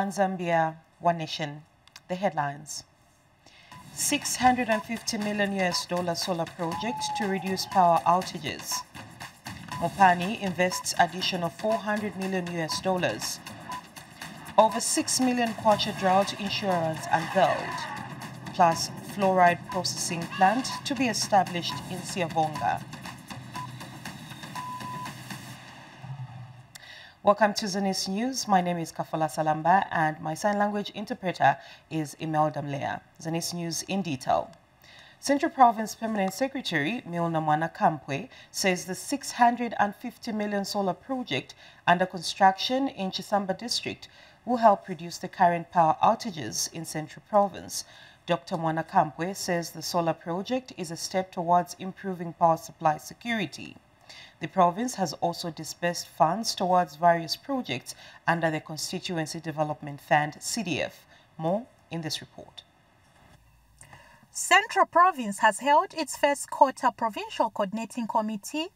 One Zambia, One Nation. The headlines. $650 million solar project to reduce power outages. Mopani invests additional $400 million. Over 6 million kwacha drought insurance unveiled. Plus fluoride processing plant to be established in Siavonga. Welcome to Zanis News. My name is Kafola Salamba and my sign language interpreter is Imelda Mlea. Zanis News in detail. Central Province Permanent Secretary Milna Mwanakampwe says the $650 million solar project under construction in Chisamba district will help reduce the current power outages in Central Province. Dr. Mwanakampwe says the solar project is a step towards improving power supply security. The province has also disbursed funds towards various projects under the Constituency Development Fund, CDF. More in this report. Central Province has held its first quarter Provincial Coordinating Committee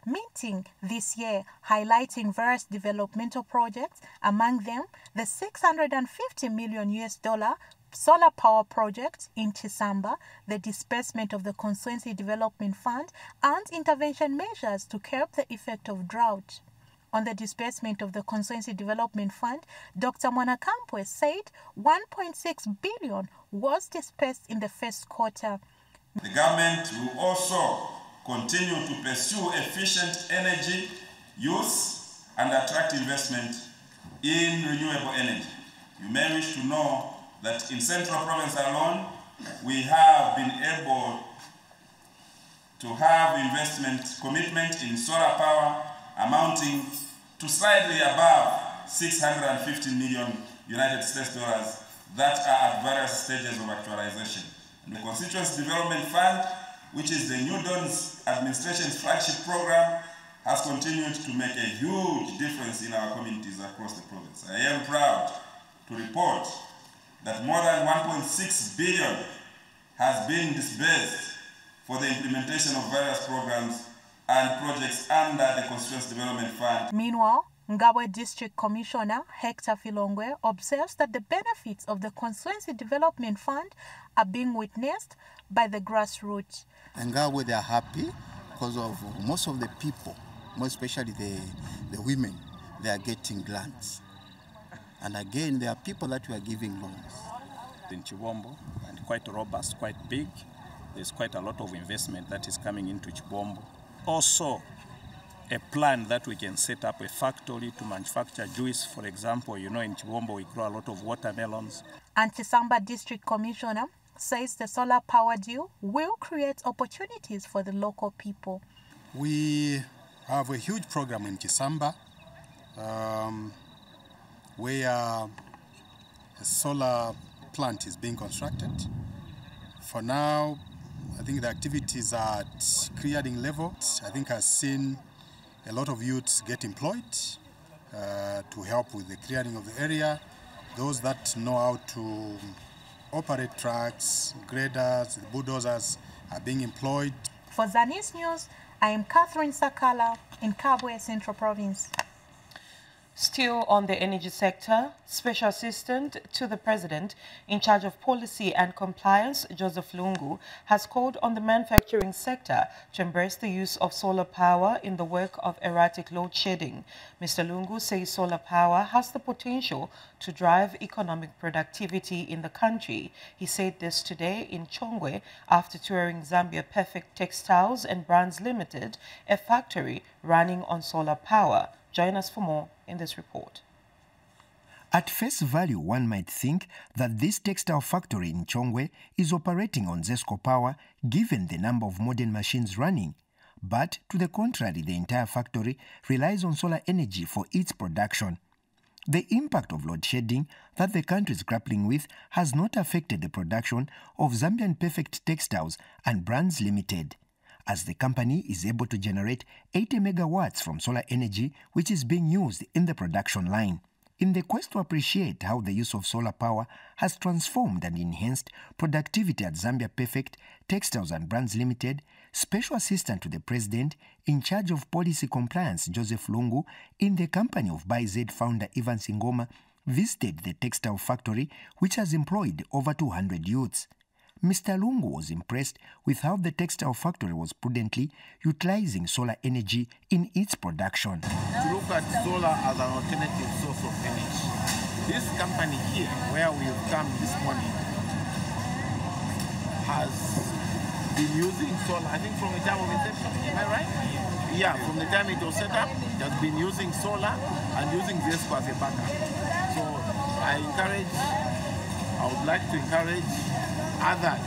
meeting this year, highlighting various developmental projects, among them the $650 million solar power project in Chisamba, the disbursement of the Constituency Development Fund, and intervention measures to curb the effect of drought. On the disbursement of the Constituency Development Fund, Dr. Mwanakampwe said $1.6 billion was disbursed in the first quarter. The government will also continue to pursue efficient energy use and attract investment in renewable energy. You may wish to know that in Central Province alone, we have been able to have investment commitment in solar power amounting to slightly above $650 million United States dollars that are at various stages of actualization. And the Constituency Development Fund, which is the New Dawn's administration's flagship program, has continued to make a huge difference in our communities across the province. I am proud to report that more than $1.6 billion has been disbursed for the implementation of various programs and projects under the Constituency Development Fund. Meanwhile, Ngabwe District Commissioner Hector Filongwe observes that the benefits of the Constituency Development Fund are being witnessed by the grassroots. In Ngabwe, they are happy because of most of the people, more especially the women, they are getting grants. And again, there are people that we are giving loans. In Chibombo, and quite robust, quite big. There's quite a lot of investment that is coming into Chibombo. Also, a plan that we can set up a factory to manufacture juice. For example, you know, in Chibombo we grow a lot of watermelons. And Chisamba District Commissioner says the solar power deal will create opportunities for the local people. We have a huge program in Chisamba where a solar plant is being constructed. For now, I think the activities are at clearing level. I think I've seen a lot of youths get employed to help with the clearing of the area. Those that know how to operate trucks, graders, bulldozers are being employed. For Zanis News, I am Catherine Sakala in Kabwe, Central Province. Still on the energy sector, Special Assistant to the President in charge of policy and compliance, Joseph Lungu, has called on the manufacturing sector to embrace the use of solar power in the work of erratic load shedding. Mr. Lungu says solar power has the potential to drive economic productivity in the country. He said this today in Chongwe after touring Zambia Perfect Textiles and Brands Limited, a factory running on solar power. Join us for more in this report. At face value, one might think that this textile factory in Chongwe is operating on ZESCO power given the number of modern machines running. But to the contrary, the entire factory relies on solar energy for its production. The impact of load shedding that the country is grappling with has not affected the production of Zambian Perfect Textiles and Brands Limited, as the company is able to generate 80 megawatts from solar energy, which is being used in the production line. In the quest to appreciate how the use of solar power has transformed and enhanced productivity at Zambia Perfect Textiles and Brands Limited, Special Assistant to the President in charge of policy compliance Joseph Lungu in the company of ByZ founder Ivan Singoma visited the textile factory, which has employed over 200 youths. Mr. Lungu was impressed with how the textile factory was prudently utilizing solar energy in its production. To look at solar as an alternative source of energy. This company here, where we have come this morning, has been using solar, I think from the time of inception, am I right? Yeah, from the time it was set up, it has been using solar and using ZESCO as a backup. So I would like to encourage others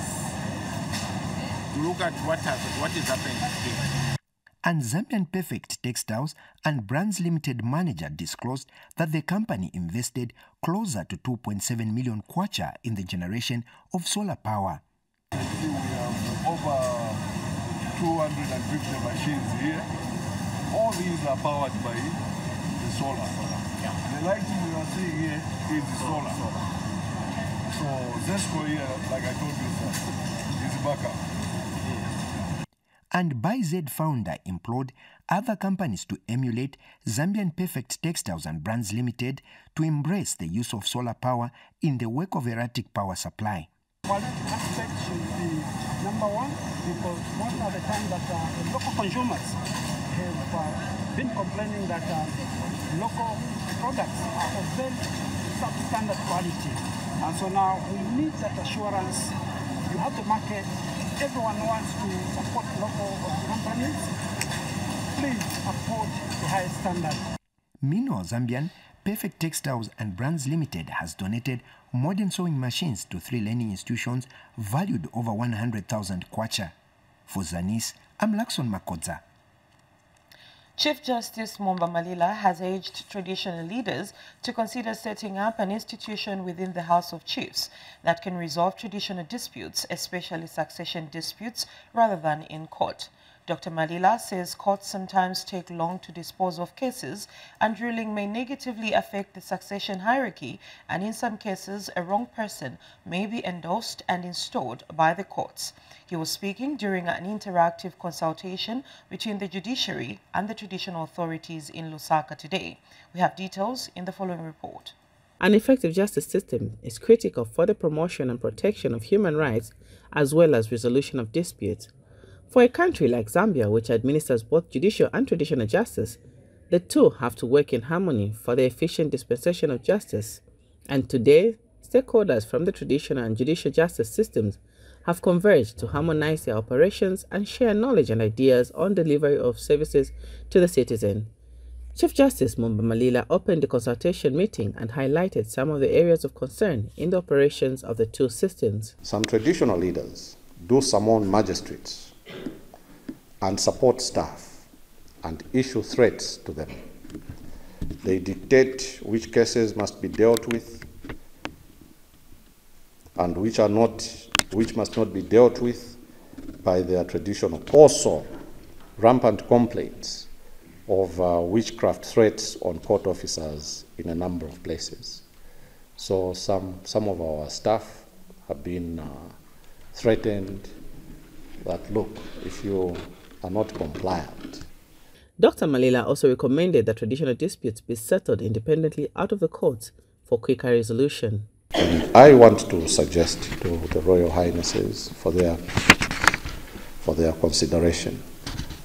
to look at what is happening here. And Zambian Perfect Textiles and Brands Limited manager disclosed that the company invested closer to 2.7 million kwacha in the generation of solar power. We have over 250 machines here. All these are powered by the solar. The lighting you are seeing here is solar. So ZESCO here, like I told you, sir, is backup. And ByZ founder implored other companies to emulate Zambian Perfect Textiles and Brands Limited to embrace the use of solar power in the wake of erratic power supply. One aspect should be number one, because most of the time that the local consumers have been complaining that local products are of very substandard quality. And so now we need that assurance. You have to market. Everyone wants to support local companies. Please afford the highest standard. Meanwhile, Zambian Perfect Textiles and Brands Limited has donated modern sewing machines to 3 learning institutions valued over 100,000 kwacha. For Zanis, I'm Lakson Makodza. Chief Justice Momba Malila has urged traditional leaders to consider setting up an institution within the House of Chiefs that can resolve traditional disputes, especially succession disputes, rather than in court. Dr. Malila says courts sometimes take long to dispose of cases, and ruling may negatively affect the succession hierarchy, and in some cases a wrong person may be endorsed and installed by the courts. He was speaking during an interactive consultation between the judiciary and the traditional authorities in Lusaka today. We have details in the following report. An effective justice system is critical for the promotion and protection of human rights as well as resolution of disputes. For a country like Zambia, which administers both judicial and traditional justice, the two have to work in harmony for the efficient dispensation of justice. And today, stakeholders from the traditional and judicial justice systems have converged to harmonize their operations and share knowledge and ideas on delivery of services to the citizen. Chief Justice Momba Malila opened the consultation meeting and highlighted some of the areas of concern in the operations of the two systems. Some traditional leaders do summon magistrates and support staff and issue threats to them. They dictate which cases must be dealt with and which must not be dealt with by their traditional. Also, rampant complaints of witchcraft threats on court officers in a number of places. So some of our staff have been threatened that, look, if you are not compliant. Dr. Malila also recommended that traditional disputes be settled independently out of the courts for quicker resolution. And I want to suggest to the Royal Highnesses for their consideration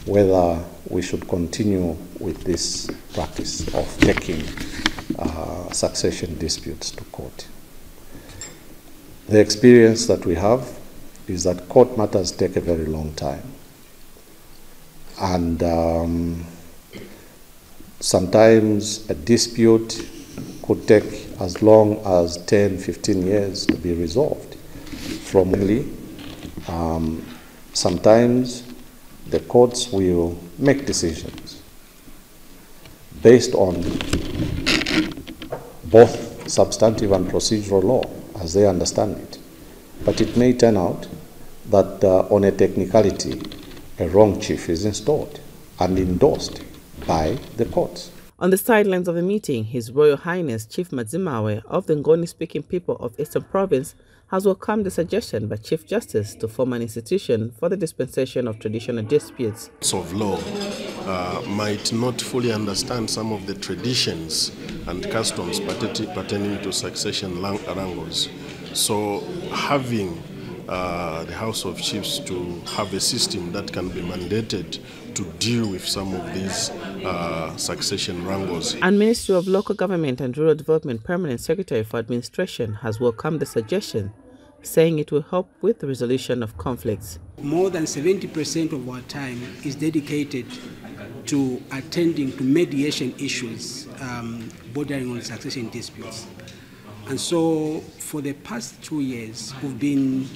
whether we should continue with this practice of taking succession disputes to court. The experience that we have is that court matters take a very long time. And sometimes a dispute could take as long as 10, 15 years to be resolved. Sometimes the courts will make decisions based on both substantive and procedural law as they understand it. But it may turn out that on a technicality, a wrong chief is installed and endorsed by the courts. On the sidelines of the meeting, His Royal Highness Chief Madzimawe of the Ngoni-speaking people of Eastern Province has welcomed the suggestion by Chief Justice to form an institution for the dispensation of traditional disputes. Of law might not fully understand some of the traditions and customs pertaining to succession wrangles. So having the House of Chiefs to have a system that can be mandated to deal with some of these succession wrangles. And Ministry of Local Government and Rural Development Permanent Secretary for Administration has welcomed the suggestion, saying it will help with the resolution of conflicts. More than 70% of our time is dedicated to attending to mediation issues bordering on succession disputes. And so for the past 2 years, we've been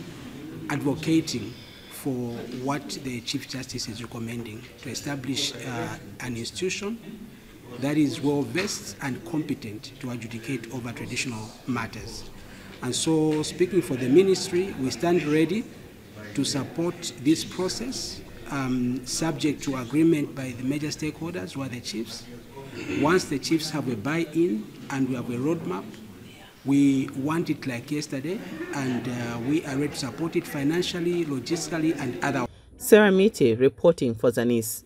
advocating for what the Chief Justice is recommending, to establish an institution that is well-versed and competent to adjudicate over traditional matters. And so, speaking for the ministry, we stand ready to support this process, subject to agreement by the major stakeholders, who are the chiefs. Once the chiefs have a buy-in and we have a roadmap, we want it like yesterday, and we are ready to support it financially, logistically, and otherwise. Sarah Miti reporting for Zanis.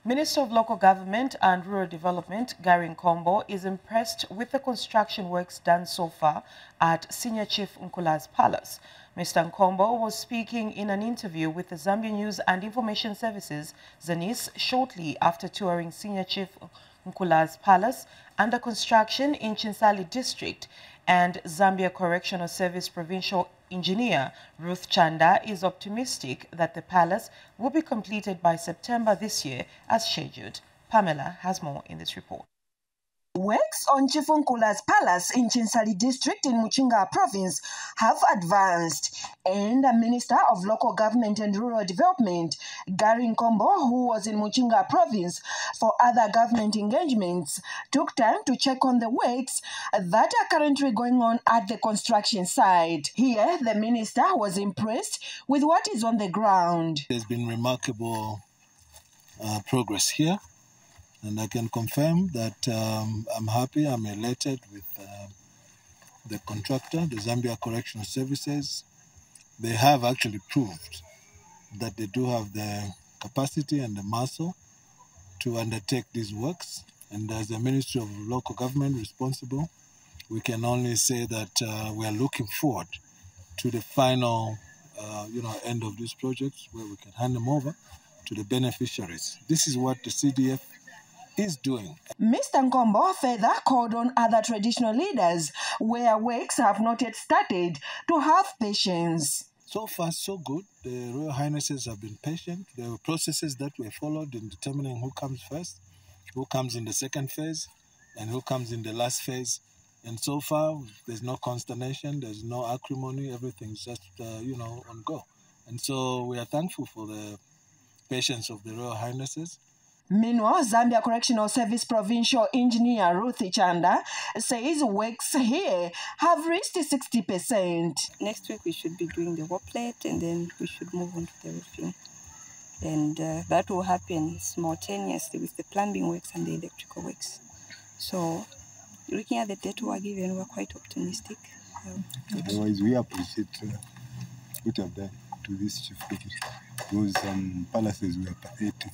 Minister of Local Government and Rural Development, Gary Nkombo, is impressed with the construction works done so far at Senior Chief Nkula's Palace. Mr. Nkombo was speaking in an interview with the Zambia News and Information Services, Zanis, shortly after touring Senior Chief Nkula's Palace under construction in Chinsali District, and Zambia Correctional Service Provincial Engineer Ruth Chanda is optimistic that the palace will be completed by September this year as scheduled. Pamela has more in this report. Works on Chief Nkula's Palace in Chinsali District in Muchinga Province have advanced, and the Minister of Local Government and Rural Development, Gary Nkombo, who was in Muchinga Province for other government engagements, took time to check on the works that are currently going on at the construction site. Here, the Minister was impressed with what is on the ground. There's been remarkable progress here. And I can confirm that I'm happy, I'm elated with the contractor, the Zambia Correctional Services. They have actually proved that they do have the capacity and the muscle to undertake these works. And as the Ministry of Local Government responsible, we can only say that we are looking forward to the final end of these projects, where we can hand them over to the beneficiaries. This is what the CDF is doing. Mr. Nkombo further called on other traditional leaders where works have not yet started to have patience. So far, so good. The Royal Highnesses have been patient. There were processes that were followed in determining who comes first, who comes in the second phase, and who comes in the last phase. And so far, there's no consternation, there's no acrimony, everything's just, on go. And so we are thankful for the patience of the Royal Highnesses. Meanwhile, Zambia Correctional Service Provincial Engineer Ruth Chanda says works here have reached 60%. Next week we should be doing the wall plate, and then we should move on to the roofing. And that will happen simultaneously with the plumbing works and the electrical works. So, looking at the data we're given, we're quite optimistic. Otherwise, we appreciate what you have done to this chief because some palaces were pathetic.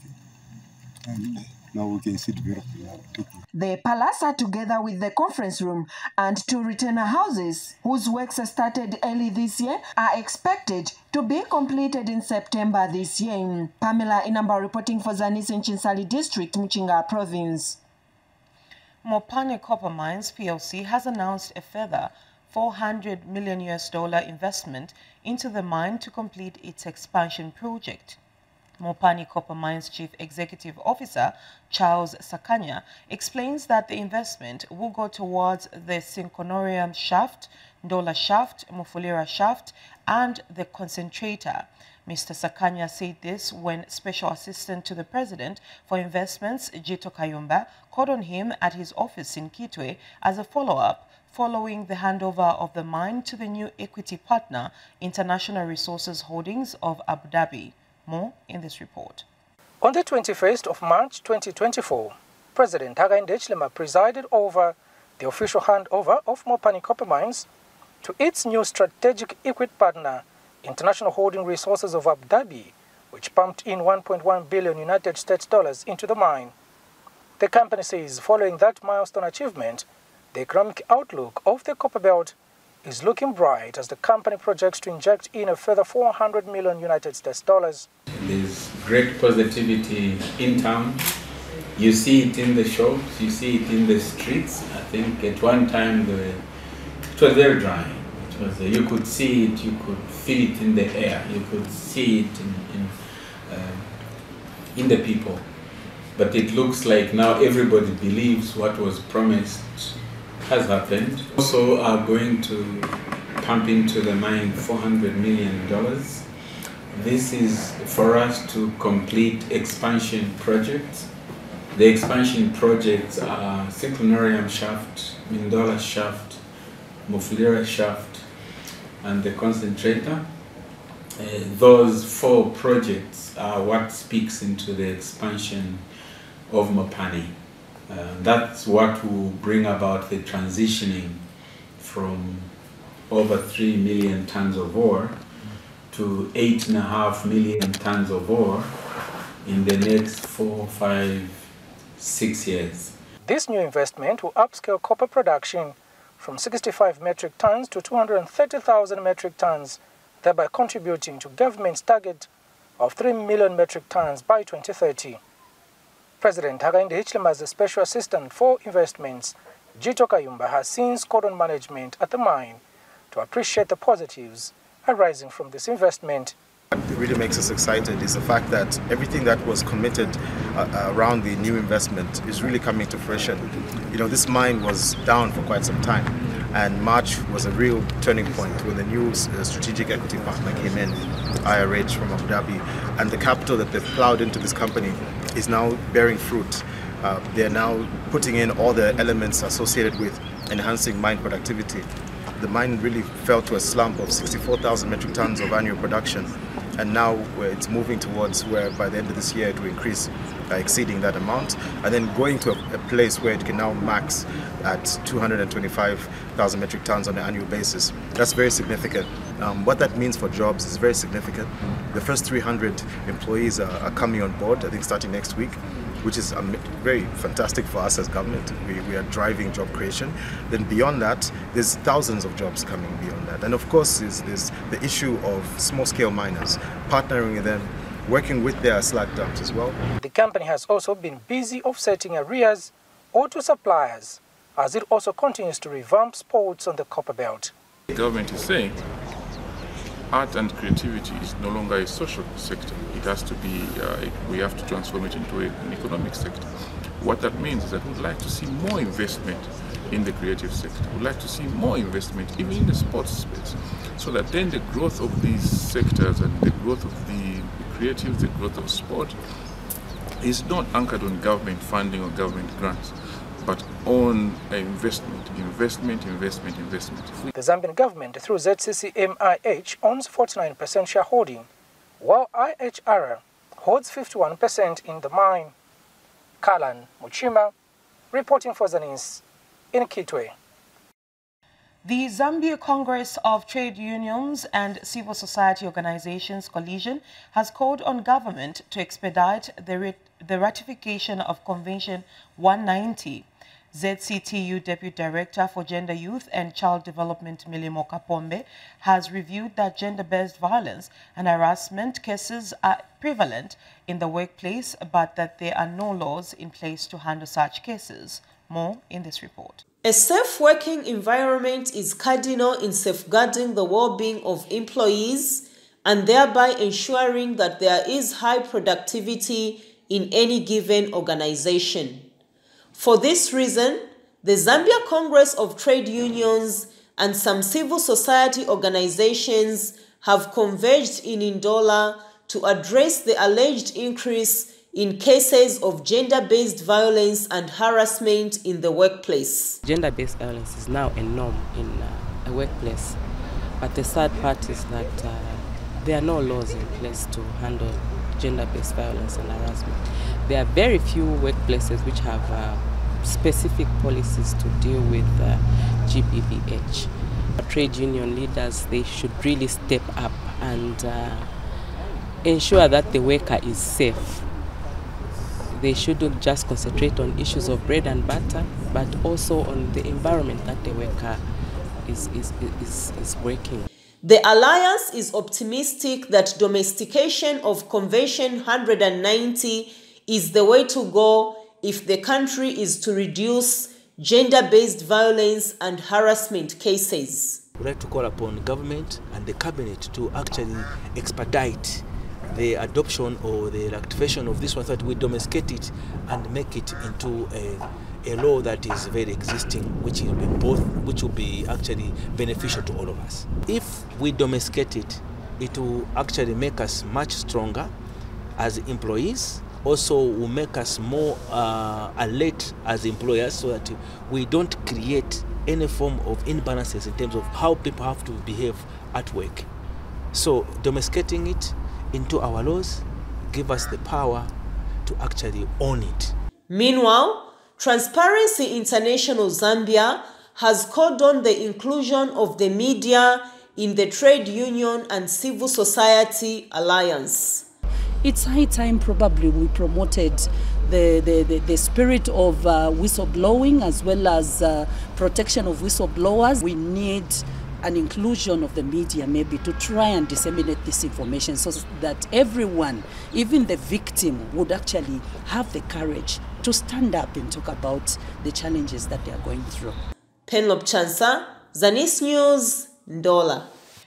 And now we can see development. The palace are together with the conference room and two retainer houses, whose works started early this year, are expected to be completed in September this year. Pamela Inamba reporting for Zanis in Chinsali District, Muchinga Province. Mopani Copper Mines PLC has announced a further $400 million investment into the mine to complete its expansion project. Mopani Copper Mines Chief Executive Officer Charles Sakanya explains that the investment will go towards the Synchronorium shaft, Ndola shaft, Mufulira shaft, and the concentrator. Mr. Sakanya said this when Special Assistant to the President for Investments, Jito Kayumba, called on him at his office in Kitwe as a follow-up following the handover of the mine to the new equity partner, International Resources Holdings of Abu Dhabi. More in this report. On the 21st of March 2024, President Hakainde Hichilema presided over the official handover of Mopani Copper Mines to its new strategic equity partner, International Holding Resources of Abu Dhabi, which pumped in $1.1 billion United States into the mine. The company says following that milestone achievement, the economic outlook of the Copperbelt is looking bright as the company projects to inject in a further $400 million United States dollars. There's great positivity in town. You see it in the shops, you see it in the streets. I think at one time it was very dry. You could see it, you could feel it in the air, you could see it in the people. But it looks like now everybody believes what was promised has happened. Also are going to pump into the mine $400 million. This is for us to complete expansion projects. The expansion projects are Cyclonarium shaft, Mindola shaft, Mufulira shaft, and the concentrator. Those 4 projects are what speaks into the expansion of Mopani. That's what will bring about the transitioning from over 3 million tons of ore to 8.5 million tons of ore in the next 4, 5, 6 years. This new investment will upscale copper production from 65 metric tons to 230,000 metric tons, thereby contributing to government's target of 3 million metric tons by 2030. President Hakainde Hichilema's Special Assistant for Investments, Jito Kayumba, has since called on management at the mine to appreciate the positives arising from this investment. What really makes us excited is the fact that everything that was committed around the new investment is really coming to fruition. You know, this mine was down for quite some time, and March was a real turning point when the new strategic equity partner came in, IRH from Abu Dhabi, and the capital that they've plowed into this company is now bearing fruit. They're now putting in all the elements associated with enhancing mine productivity. The mine really fell to a slump of 64,000 metric tons of annual production, and now it's moving towards where by the end of this year it will increase, exceeding that amount, and then going to a place where it can now max at 225,000 metric tons on an annual basis. That's very significant. What that means for jobs is very significant. The first 300 employees are coming on board, I think starting next week, which is very fantastic for us as government. We are driving job creation. Then beyond that, there's thousands of jobs coming beyond that. And of course, there's the issue of small-scale miners, partnering with them, working with their slag dumps as well. The company has also been busy offsetting arrears owed to suppliers, as it also continues to revamp sports on the Copperbelt. The government is saying art and creativity is no longer a social sector. It has to be, we have to transform it into an economic sector. What that means is that we'd like to see more investment in the creative sector. We'd like to see more investment even in the sports space, so that then the growth of these sectors and the growth of the creative, the growth of sport is not anchored on government funding or government grants, but on investment. The Zambian government, through ZCCMIH, owns 49% shareholding, while IHR holds 51% in the mine. Kalan Muchima, reporting for Zanis in Kitwe. The Zambia Congress of Trade Unions and Civil Society Organizations Coalition has called on government to expedite the ratification of Convention 190. ZCTU Deputy Director for Gender, Youth and Child Development, Milimo Kapombe, has reviewed that gender-based violence and harassment cases are prevalent in the workplace, but that there are no laws in place to handle such cases. More in this report. A safe working environment is cardinal in safeguarding the well-being of employees and thereby ensuring that there is high productivity in any given organization. For this reason, the Zambia Congress of Trade Unions and some civil society organizations have converged in Ndola to address the alleged increase in cases of gender-based violence and harassment in the workplace. Gender-based violence is now a norm in a workplace, but the sad part is that there are no laws in place to handle gender-based violence and harassment. There are very few workplaces which have specific policies to deal with GBVH. Trade union leaders, they should really step up and ensure that the worker is safe. they shouldn't just concentrate on issues of bread and butter, but also on the environment that the worker is working. The alliance is optimistic that domestication of Convention 190 is the way to go if the country is to reduce gender-based violence and harassment cases. We'd like to call upon government and the cabinet to actually expedite the adoption or the ratification of this one, so that we domesticate it and make it into a law that is very existing, which will be actually beneficial to all of us. If we domesticate it, it will actually make us much stronger as employees. Also will make us more alert as employers, so that we don't create any form of imbalances in terms of how people have to behave at work. So domesticating it into our laws give us the power to actually own it. Meanwhile, Transparency International Zambia has called on the inclusion of the media in the Trade Union and Civil Society Alliance. It's high time probably we promoted the spirit of whistleblowing as well as protection of whistleblowers. We need an inclusion of the media maybe to try and disseminate this information so that everyone, even the victim, would actually have the courage to stand up and talk about the challenges that they are going through. Penelope Chansa, Zanis News, Ndola.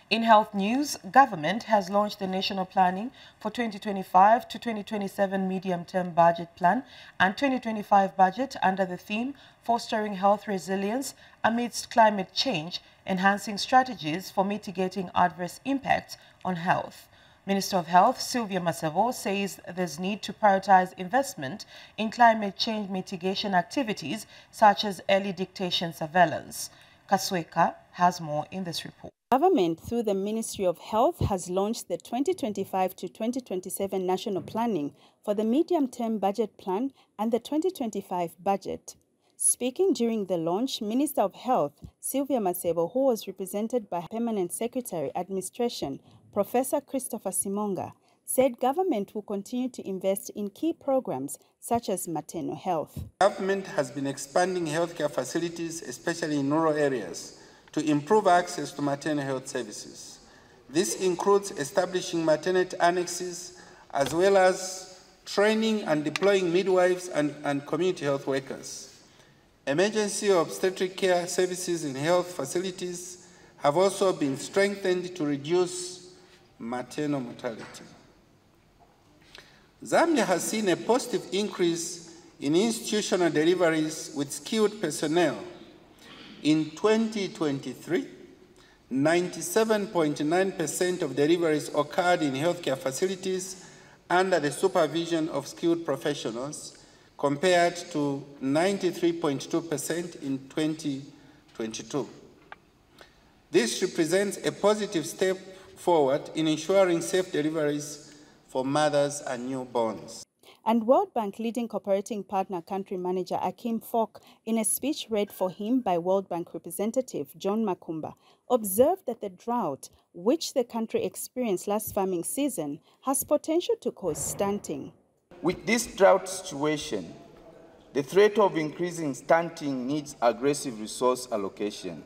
In health news, government has launched the National Planning for 2025 to 2027 Medium-Term Budget Plan and 2025 budget under the theme Fostering Health Resilience Amidst Climate Change, Enhancing Strategies for Mitigating Adverse Impacts on Health. Minister of Health Sylvia Masevo says there's need to prioritize investment in climate change mitigation activities such as early detection surveillance. Kasweka has more in this report. Government, through the Ministry of Health, has launched the 2025 to 2027 National Planning for the Medium-Term Budget Plan and the 2025 budget. Speaking during the launch, Minister of Health Sylvia Masevo, who was represented by Permanent Secretary Administration Professor Christopher Simonga, said government will continue to invest in key programs such as maternal health. Government has been expanding healthcare facilities, especially in rural areas, to improve access to maternal health services. This includes establishing maternity annexes, as well as training and deploying midwives and community health workers. Emergency obstetric care services in health facilities have also been strengthened to reduce maternal mortality. Zambia has seen a positive increase in institutional deliveries with skilled personnel. In 2023, 97.9% of deliveries occurred in healthcare facilities under the supervision of skilled professionals, compared to 93.2% in 2022. This represents a positive step forward in ensuring safe deliveries for mothers and newborns. And World Bank leading cooperating partner country manager Akim Falk, in a speech read for him by World Bank representative John Makumba, observed that the drought, which the country experienced last farming season, has potential to cause stunting. With this drought situation, the threat of increasing stunting needs aggressive resource allocation.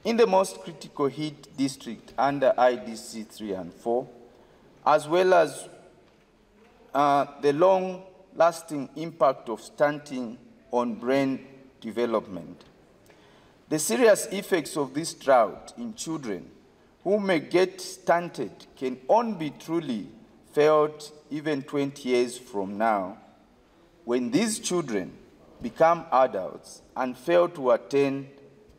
In the most critical hit district under IDC 3 and 4, as well as the long-lasting impact of stunting on brain development. The serious effects of this drought in children who may get stunted can only be truly felt even 20 years from now, when these children become adults and fail to attain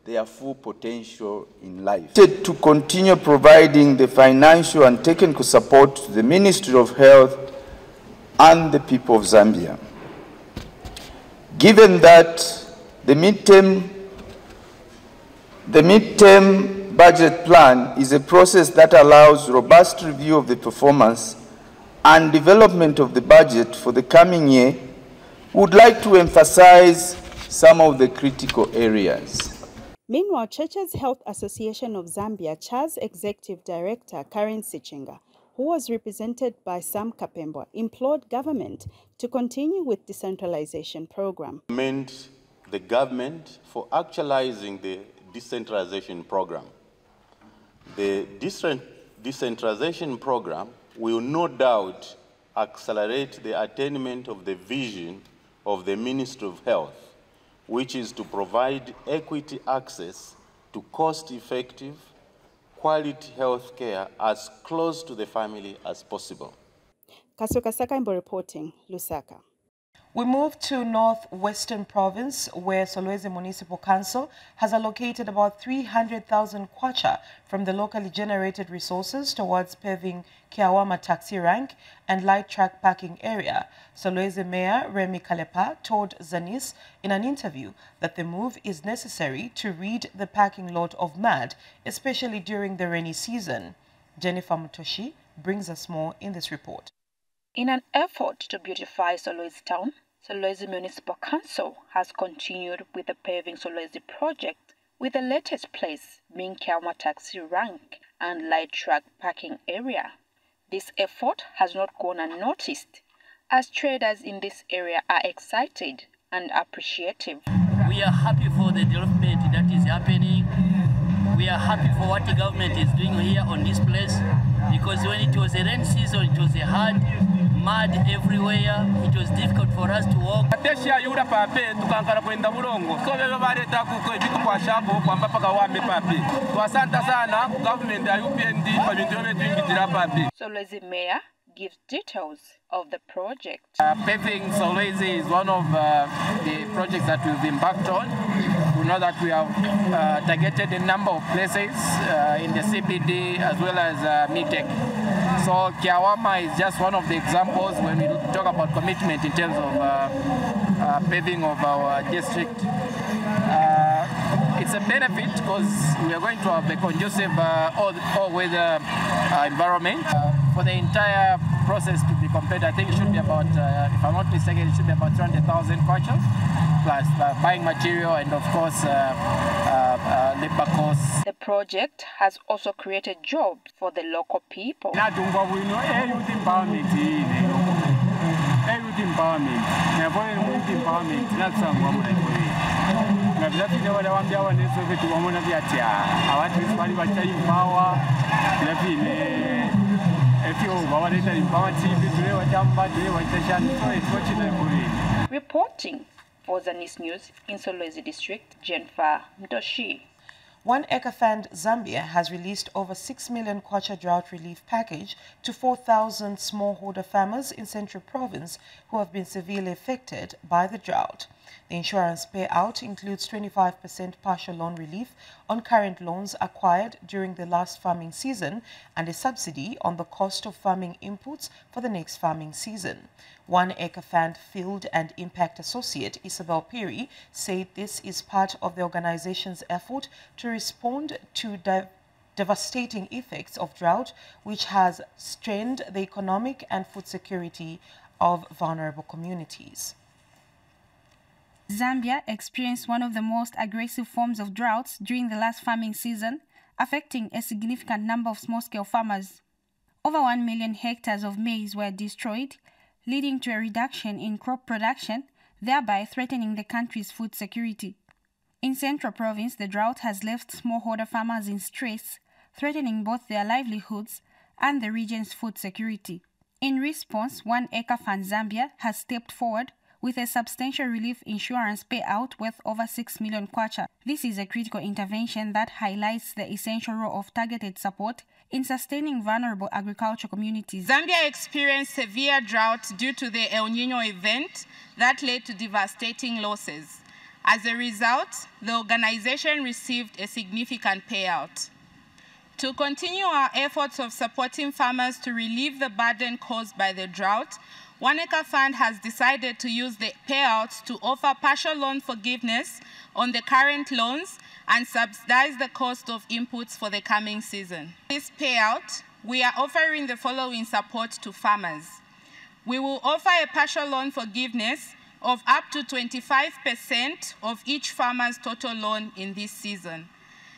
their full potential in life. To continue providing the financial and technical support to the Ministry of Health and the people of Zambia. Given that the midterm budget plan is a process that allows robust review of the performance and development of the budget for the coming year, we would like to emphasize some of the critical areas. Meanwhile, Churches Health Association of Zambia, CHAZ Executive Director Karen Sichinga, who was represented by Sam Kapemba, implored government to continue with decentralization program. Commend the government for actualizing the decentralization program. The decentralization program will no doubt accelerate the attainment of the vision of the Ministry of Health, which is to provide equity access to cost-effective, quality health care as close to the family as possible. Kasuka Sakaimbo reporting, Lusaka. We move to Northwestern Province, where Solwezi Municipal Council has allocated about 300,000 kwacha from the locally generated resources towards paving Kiawama taxi rank and light truck parking area. Solwezi Mayor Remy Kalepa told Zanis in an interview that the move is necessary to rid the parking lot of mud, especially during the rainy season. Jennifer Mutoshi brings us more in this report. In an effort to beautify Solwezi town, Solwezi Municipal Council has continued with the paving Solwezi project, with the latest place being Kiawama taxi rank and light truck parking area. This effort has not gone unnoticed, as traders in this area are excited and appreciative. We are happy for the development that is happening. We are happy for what the government is doing here on this place, because when it was a rain season, it was a hard mud everywhere. It was difficult for us to walk. Solwezi Mayor gives details of the project. Paving Solwezi is one of the projects that we've embarked on. We know that we have targeted a number of places in the CBD as well as MITEC. So Kiawama is just one of the examples when we talk about commitment in terms of paving of our district. It's a benefit because we are going to have a conducive all-weather environment. For the entire process to be completed, I think it should be about, if I'm not mistaken, it should be about 200,000 kwacha, plus buying material and of course labor costs. The project has also created jobs for the local people. Reporting for Zanis News in Solwezi District, Jennifer Mtoshi. One Acre Fund Zambia has released over 6 million kwacha drought relief package to 4,000 smallholder farmers in Central Province who have been severely affected by the drought. The insurance payout includes 25% partial loan relief on current loans acquired during the last farming season and a subsidy on the cost of farming inputs for the next farming season. One Acre Fund Field and Impact Associate Isabel Perry said this is part of the organization's effort to respond to devastating effects of drought, which has strained the economic and food security of vulnerable communities. Zambia experienced one of the most aggressive forms of droughts during the last farming season, affecting a significant number of small-scale farmers. Over 1 million hectares of maize were destroyed, leading to a reduction in crop production, thereby threatening the country's food security. In Central Province, the drought has left smallholder farmers in stress, threatening both their livelihoods and the region's food security. In response, One Acre Fund Zambia has stepped forward with a substantial relief insurance payout worth over 6 million kwacha. This is a critical intervention that highlights the essential role of targeted support in sustaining vulnerable agricultural communities. Zambia experienced severe drought due to the El Niño event that led to devastating losses. As a result, the organization received a significant payout. To continue our efforts of supporting farmers to relieve the burden caused by the drought, One Acre Fund has decided to use the payouts to offer partial loan forgiveness on the current loans and subsidize the cost of inputs for the coming season. This payout, we are offering the following support to farmers. We will offer a partial loan forgiveness of up to 25% of each farmer's total loan in this season.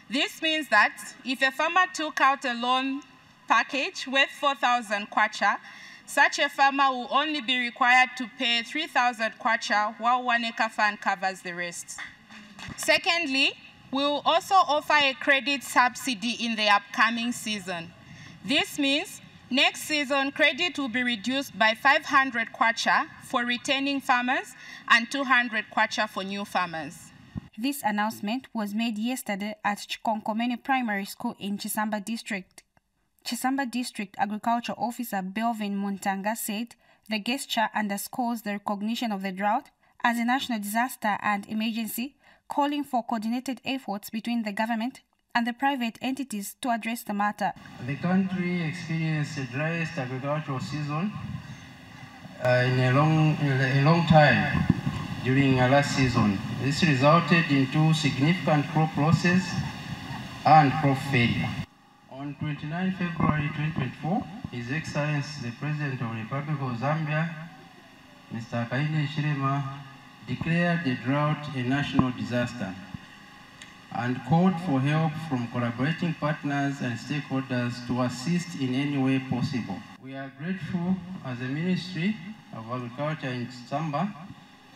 This means that if a farmer took out a loan package worth 4,000 kwacha, such a farmer will only be required to pay 3,000 kwacha while 1 acre fund covers the rest. Secondly, we will also offer a credit subsidy in the upcoming season. This means next season credit will be reduced by 500 kwacha for returning farmers and 200 kwacha for new farmers. This announcement was made yesterday at Chikonkomene Primary School in Chisamba District. Chisamba District Agriculture Officer Belvin Muntanga said the gesture underscores the recognition of the drought as a national disaster and emergency, calling for coordinated efforts between the government and the private entities to address the matter. The country experienced the driest agricultural season in a long time during last season. This resulted in 2 significant crop losses and crop failure. On 29 February 2024, His Excellency the President of the Republic of Zambia, Mr. Hakainde Hichilema, declared the drought a national disaster and called for help from collaborating partners and stakeholders to assist in any way possible. We are grateful as a Ministry of Agriculture in Chisamba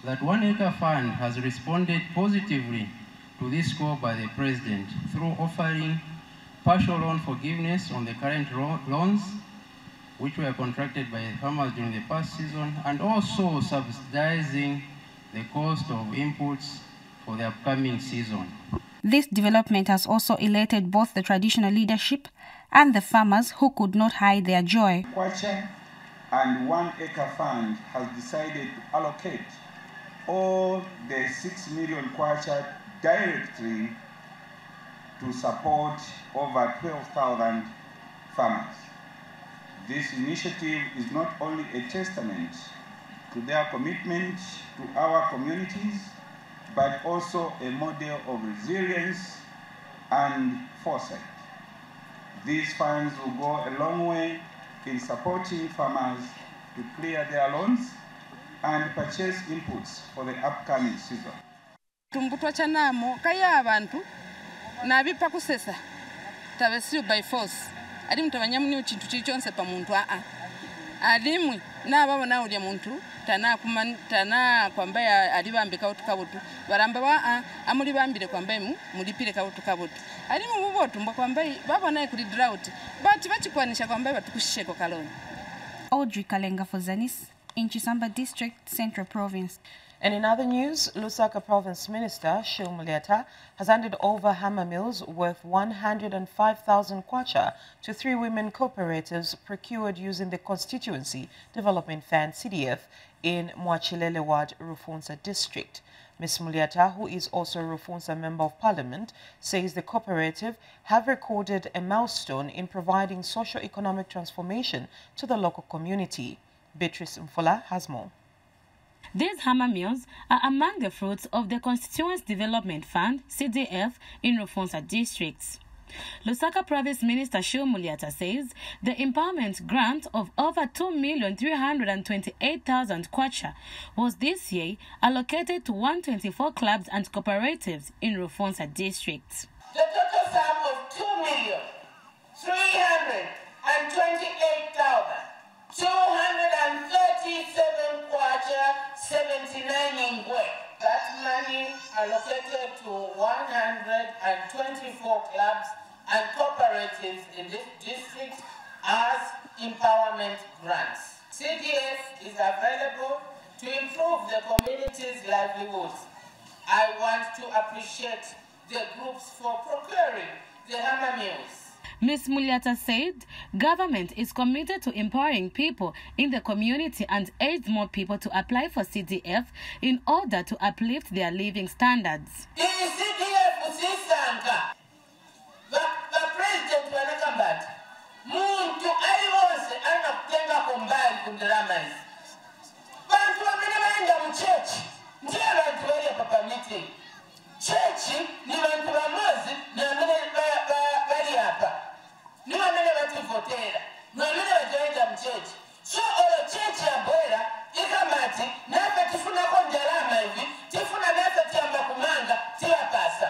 that 1 Acre Fund has responded positively to this call by the President through offering partial loan forgiveness on the current loans which were contracted by the farmers during the past season, and also subsidizing the cost of inputs for the upcoming season. This development has also elated both the traditional leadership and the farmers who could not hide their joy. Kwacha and 1 Acre Fund has decided to allocate all the 6 million kwacha directly to support over 12,000 farmers. This initiative is not only a testament to their commitment to our communities, but also a model of resilience and foresight. These funds will go a long way in supporting farmers to clear their loans and purchase inputs for the upcoming season. Tumbutwa chanamo kaya abantu nabipa kusesa tabesiyo by force adi mtabanyamuni uchintu chichonse pa muntu adimwi na baba na uli muntu tana kwamba adibambika utukabutu baramba amuli bambire kwamba mulipire kautukabutu adimu bubotu mbo kwamba baba naye kuli drought but bachikwanisha kwamba batukusheko kaloni. Audrey Kalenga for Zanis in Chisamba District, Central Province. And in other news, Lusaka Province Minister Shil Muliata has handed over hammer mills worth 105,000 kwacha to 3 women cooperatives procured using the Constituency Development Fund CDF in Mwachilele Ward, Rufunsa District. Ms. Muliata, who is also a Rufunsa Member of Parliament, says the cooperative have recorded a milestone in providing socio-economic transformation to the local community. Beatrice Mfola has more. These hammer mills are among the fruits of the Constituency Development Fund, CDF, in Rufunsa districts. Lusaka Province Minister Shil Muliata says the empowerment grant of over 2,328,000 kwacha was this year allocated to 124 clubs and cooperatives in Rufunsa district. The total sum of 2,328,237 kwacha 79 ingwe. That money allocated to 124 clubs and cooperatives in this district as empowerment grants. CDF is available to improve the community's livelihoods. I want to appreciate the groups for procuring the hammer mills. Ms. Muliata said government is committed to empowering people in the community and urged more people to apply for CDF in order to uplift their living standards. The CDF usisanga the president wanakambata muntu aliwose anakutenga kombali kundiramani bantu wamene baenda mchechi ndiye bantu bali papa meeting chechi ni bantu bamozi na amene bali hapa ni wamene bativotera ni wamene bajoenda mchechi so olo chechi abwera ikamati nafe tifunako ndalama hivi tifuna nafe tiamba kumanga tiwapasa.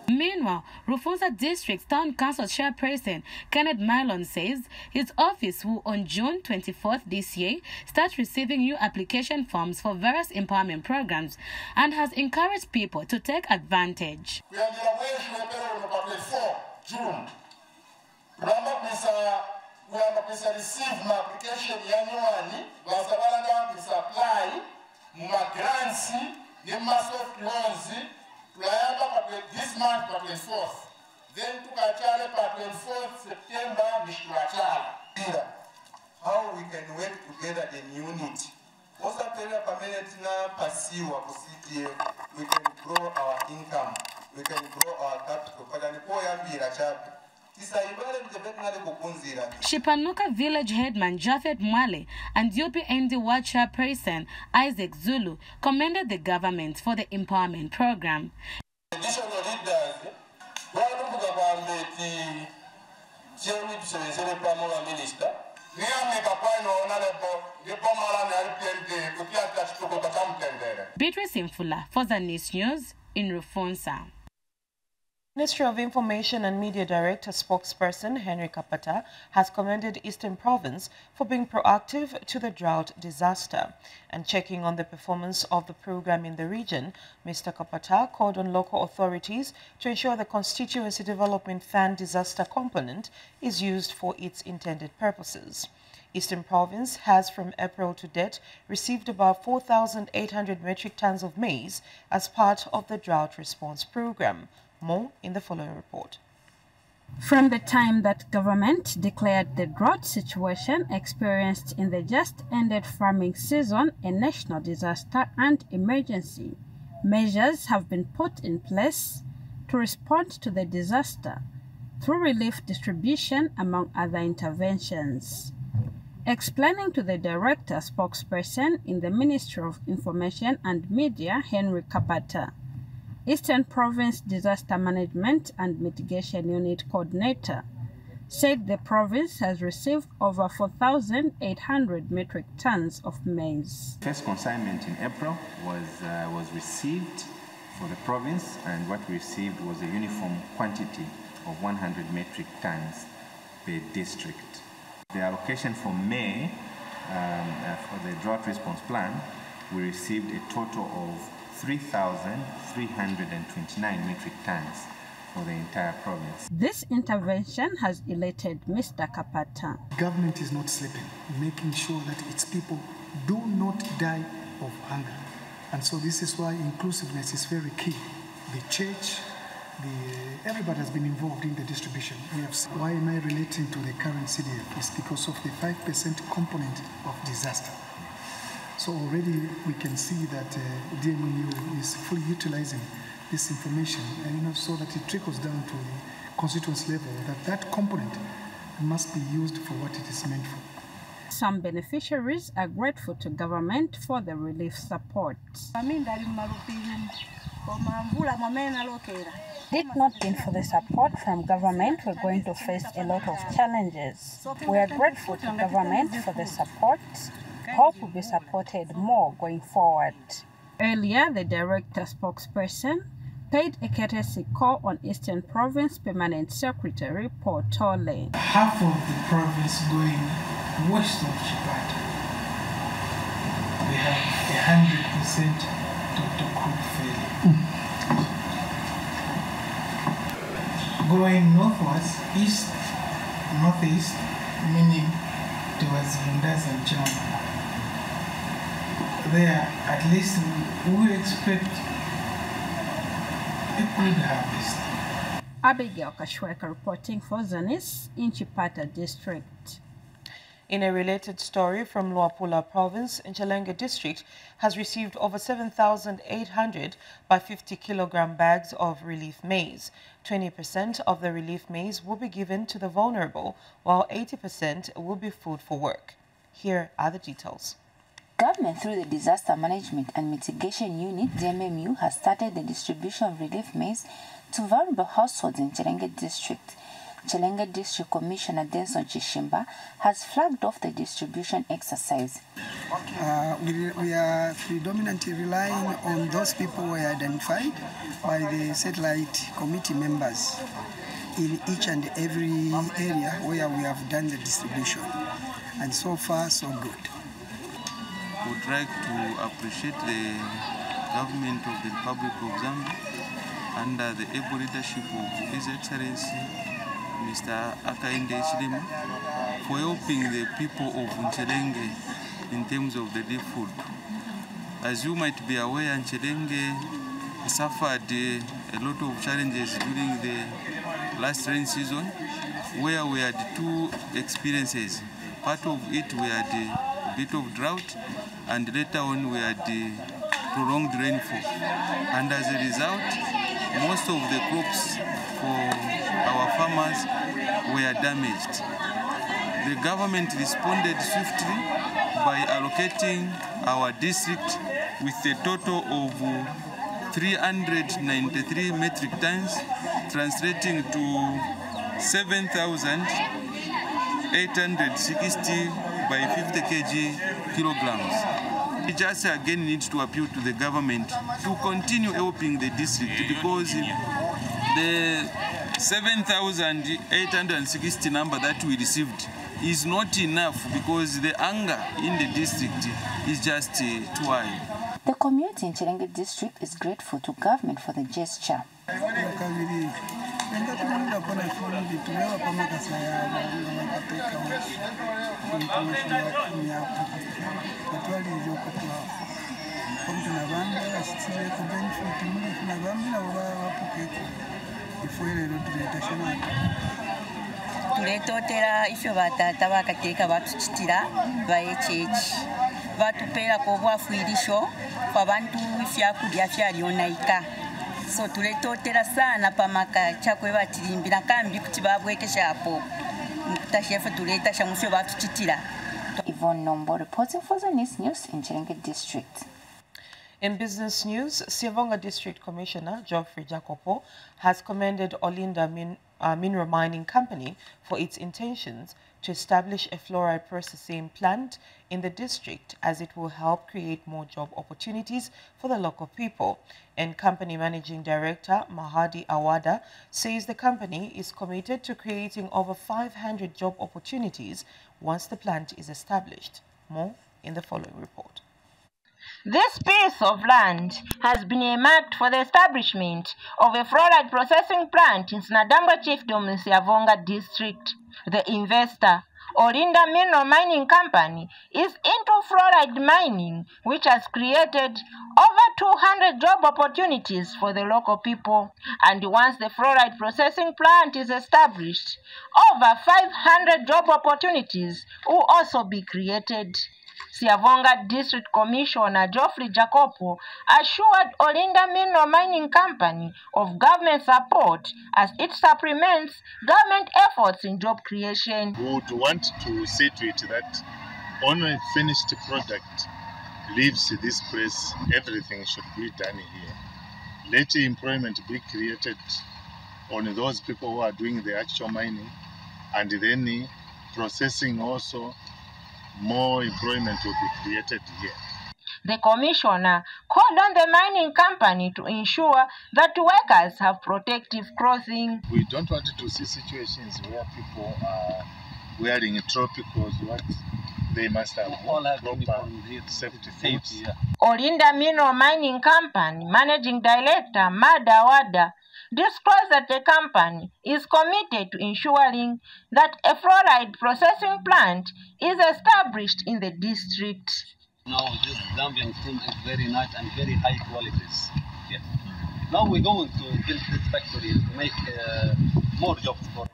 Meanwhile, Rufunsa District Town Council Chairperson Kenneth Mylon says his office will on June 24th this year start receiving new application forms for various empowerment programs and has encouraged people to take advantage. June. We have received my application annually. We have apply my grants, my soft loans. This month, 24th. Then to Kachale, 24th September, how we can work together in unity. Also, we can grow our income, we can grow our capital. Shipanuka Village Headman Japhet Mwale and UPND Ward Chairperson Isaac Zulu commended the government for the empowerment program. Additional leaders, Minister. Beatrice Infula for Zanis News in Rufunsa. Ministry of Information and Media Director spokesperson Henry Kapata has commended Eastern Province for being proactive to the drought disaster and checking on the performance of the program in the region. Mr. Kapata called on local authorities to ensure the Constituency Development Fund disaster component is used for its intended purposes. Eastern Province has from April to date received about 4,800 metric tons of maize as part of the drought response program. More in the following report. From the time that government declared the drought situation experienced in the just-ended farming season a national disaster and emergency, measures have been put in place to respond to the disaster through relief distribution, among other interventions. Explaining to the director spokesperson in the Ministry of Information and Media, Henry Kapata, Eastern Province Disaster Management and Mitigation Unit Coordinator, said the province has received over 4,800 metric tons of maize. First consignment in April was received for the province, and what we received was a uniform quantity of 100 metric tons per district. The allocation for May for the drought response plan, we received a total of 3,329 metric tons for the entire province. This intervention has elated Mr. Kapata. Government is not sleeping, making sure that its people do not die of hunger. And so this is why inclusiveness is very key. The church, everybody has been involved in the distribution. Why am I relating to the current CDF? It's because of the 5% component of disaster. So already we can see that DMU is fully utilizing this information, and so that it trickles down to the constituency level, that component must be used for what it is meant for. Some beneficiaries are grateful to government for the relief support. Had it not been for the support from government, we're going to face a lot of challenges. We are grateful to government for the support. Hope will be supported more going forward. Earlier, the director spokesperson paid a courtesy call on Eastern Province Permanent Secretary Paul Tolle. Half of the province going west of Chipata, we have 100% total crop failure. Going northwards, east, northeast, meaning towards Lundas and Chama. There, at least we expect a good harvest. Abigail Kashweka reporting for Zanis in Chipata District. In a related story from Luapula Province, Nchalenga District has received over 7,800 by 50 kilogram bags of relief maize. 20% of the relief maize will be given to the vulnerable, while 80% will be food for work. Here are the details. Government, through the Disaster Management and Mitigation Unit, DMMU, has started the distribution of relief maize to vulnerable households in Nchalenga District. Chilenge District Commissioner Denson Chishimba has flagged off the distribution exercise. We are predominantly relying on those people who were identified by the satellite committee members in each and every area where we have done the distribution. And so far, so good. I would like to appreciate the government of the Republic of Zambia under the able leadership of His Excellency Mr. Akainde Chilima for helping the people of Nchelenge in terms of the relief food. As you might be aware, Nchelenge suffered a lot of challenges during the last rain season, where we had two experiences. Part of it we had a bit of drought, and later on we had prolonged rainfall. And as a result, most of the crops for our farmers were damaged. The government responded swiftly by allocating our district with a total of 393 metric tons, translating to 7,860 by 50 kilograms. We just again need to appeal to the government to continue helping the district, because the 7,860 number that we received is not enough, because the anger in the district is just too high. The community in Chilenge District is grateful to government for the gesture. Tuletotera ifyo batata bakateeka batuchitira baechechi batupeera ko bwafwirisho kwa bantu ifyakulya fyalyonaika. So tuletotera sana pamaka chakwe batirimbira kambi kuti babwekesha hapo mutashefu tuleta shamufyo batuchitira. Yvonne Nombo reporting for Zanis News in Chilenge District. In business news, Siavonga District Commissioner Geoffrey Jacopo has commended Olinda Mineral Mining Company for its intentions to establish a fluoride processing plant in the district, as it will help create more job opportunities for the local people. And company managing director Mahadi Awada says the company is committed to creating over 500 job opportunities once the plant is established. More in the following report. This piece of land has been earmarked for the establishment of a fluoride processing plant in Snadambwa Chiefdom in Siavonga District. The investor, Olinda Mineral Mining Company, is into fluoride mining, which has created over 200 job opportunities for the local people. And once the fluoride processing plant is established, over 500 job opportunities will also be created. Siavonga District Commissioner Geoffrey Jacopo assured Olinda Mineral Mining Company of government support as it supplements government efforts in job creation. We would want to see to it that on a finished product leaves this place, everything should be done here. Let employment be created on those people who are doing the actual mining, and then processing also. More employment will be created here. The commissioner called on the mining company to ensure that workers have protective clothing. We don't want to see situations where people are wearing tropicals. What they must have proper safety boots. Olinda Mineral Mining Company Managing Director Mada Wada disclosed that the company is committed to ensuring that a fluoride processing plant is established in the district. Now this Zambian team is very nice and very high qualities. Yes. Now we're going to build this factory to make more jobs for.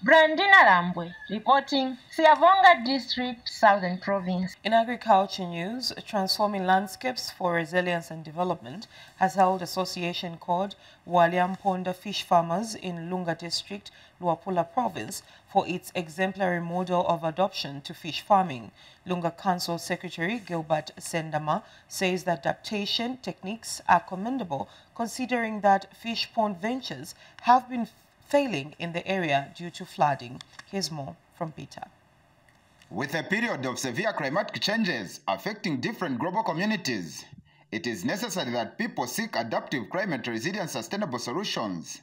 Brandina Lambwe reporting, Siavonga District, Southern Province. In agriculture news, Transforming Landscapes for Resilience and Development has held association called Waliamponda Fish Farmers in Lunga District, Luapula Province, for its exemplary model of adoption to fish farming. Lunga Council Secretary Gilbert Sendama says that adaptation techniques are commendable, considering that fish pond ventures have been failing in the area due to flooding. Here's more from Peter. With a period of severe climatic changes affecting different global communities, it is necessary that people seek adaptive climate resilient sustainable solutions.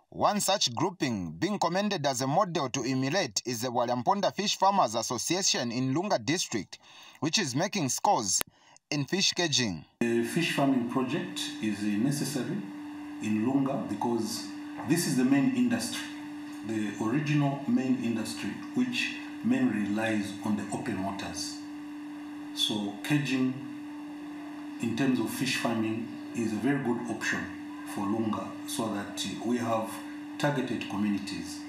One such grouping being commended as a model to emulate is the Walyamponda Fish Farmers Association in Lunga District, which is making scores in fish caging. The fish farming project is necessary in Lunga because this is the main industry, the original main industry, which mainly relies on the open waters. So caging in terms of fish farming is a very good option for Lunga, so that we have targeted communities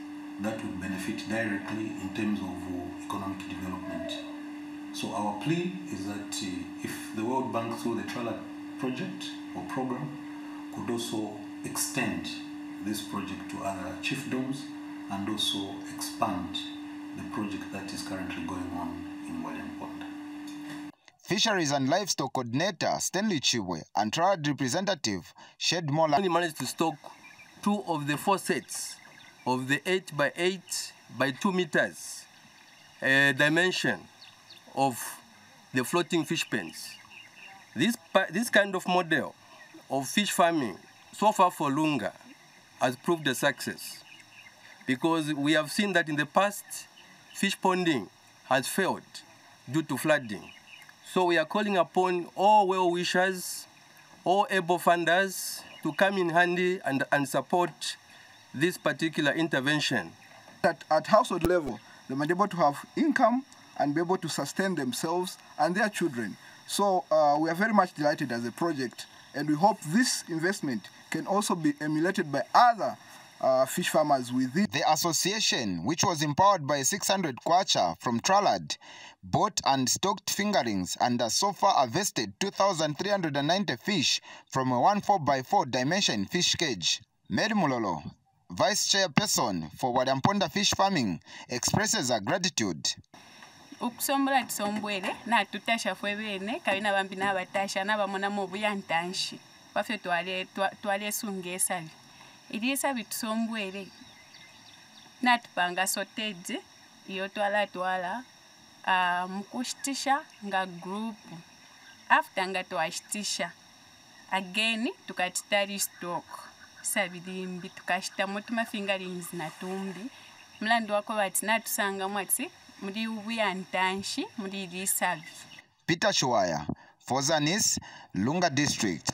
that would benefit directly in terms of economic development. So our plea is that if the World Bank through the Trala project or program could also extend this project to other chiefdoms and also expand the project that is currently going on in Walyamponda. Fisheries and Livestock Coordinator Stanley Chibwe and Trad representative shed more light. We managed to stock 2 of the 4 sets of the 8 by 8 by 2 meters dimension of the floating fish pens. This kind of model of fish farming so far for Lunga has proved a success, because we have seen that in the past fish ponding has failed due to flooding. So we are calling upon all well-wishers, all able funders to come in handy and support this particular intervention. At household level, they might be able to have income and be able to sustain themselves and their children. So we are very much delighted as a project, and we hope this investment can also be emulated by other fish farmers within. The association, which was empowered by 600 kwacha from Tralad, bought and stocked fingerlings and has so far harvested 2,390 fish from a 14x4 dimension fish cage. Mary Mulolo, Vice Chairperson for Walyamponda Fish Farming, expresses her gratitude. Ukusombola tusombwele na tutasha fwebene kabina bambi na batasha na bamona mu buyantanshi bafye twale sungesa iliesa bitusombwele na tupanga soteje iyo twala mukushitisha nga group after nga twashitisha again tukatitari stock sabilimbi tukashita mutuma fingerlings na tumbi mlando wako bati natusanga mwati muri ubuyantanshi muri lisabi. Peter Shuaya for Zanis, Lunga District.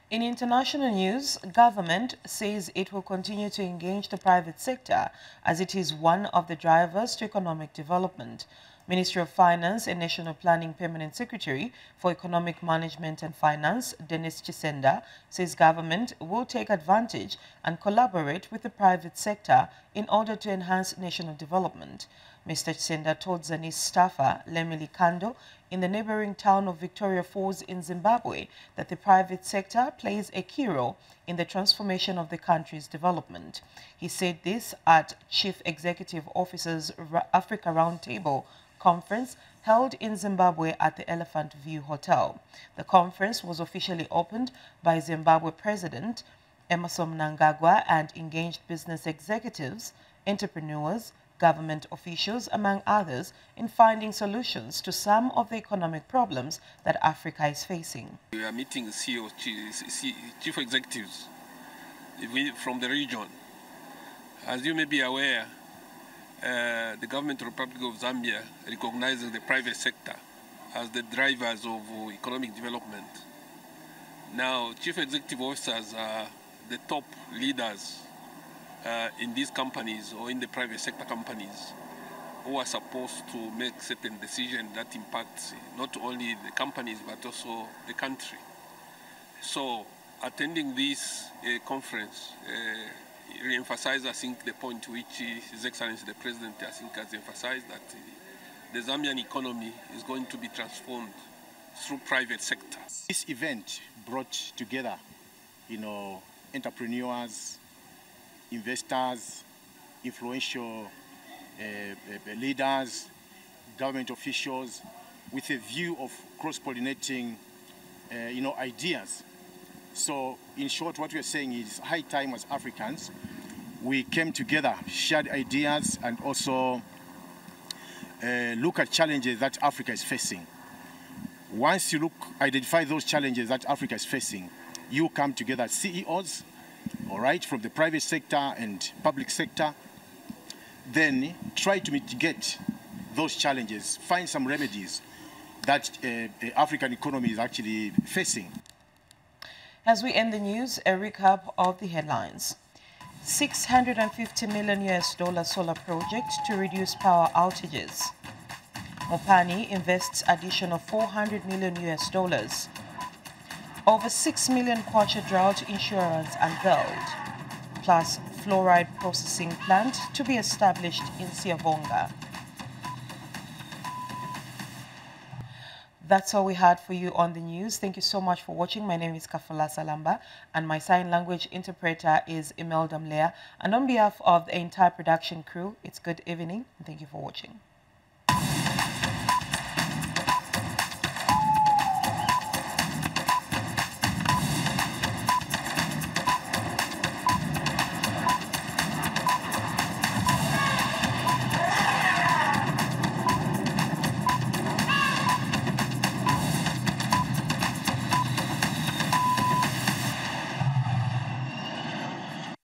In international news, government says it will continue to engage the private sector as it is one of the drivers to economic development. Ministry of Finance and National Planning Permanent Secretary for Economic Management and Finance, Dennis Chisenda, says government will take advantage and collaborate with the private sector in order to enhance national development. Mr. Chisenda told Zanis staffer Lemili Kando in the neighboring town of Victoria Falls in Zimbabwe that the private sector plays a key role in the transformation of the country's development. He said this at Chief Executive Officer's Africa Roundtable conference held in Zimbabwe at the Elephant View Hotel. The conference was officially opened by Zimbabwe President Emmerson Mnangagwa and engaged business executives, entrepreneurs, government officials, among others, in finding solutions to some of the economic problems that Africa is facing. We are meeting CEOs, chief executives from the region. As you may be aware, the government of the Republic of Zambia recognizes the private sector as the drivers of economic development. Now, chief executive officers are the top leaders in these companies or in the private sector companies who are supposed to make certain decisions that impact not only the companies but also the country. So attending this conference re-emphasizes, I think, the point which His Excellency the President, I think, has emphasized, that the Zambian economy is going to be transformed through private sector. This event brought together, entrepreneurs, investors, influential leaders, government officials, with a view of cross-pollinating, ideas. So, in short, what we are saying is high time as Africans we came together, shared ideas, and also look at challenges that Africa is facing. Once you identify those challenges that Africa is facing, you come together as CEOs, all right, from the private sector and public sector, then try to mitigate those challenges, find some remedies that African economy is actually facing. As we end the news, a recap of the headlines. $650 million solar project to reduce power outages. Mopani invests additional $400 million. Over 6 million kwacha drought insurance unveiled, plus fluoride processing plant to be established in Siavonga. That's all we had for you on the news. Thank you so much for watching. My name is Kafala Salamba, and my sign language interpreter is Imelda Mlea. And on behalf of the entire production crew, it's good evening, and thank you for watching.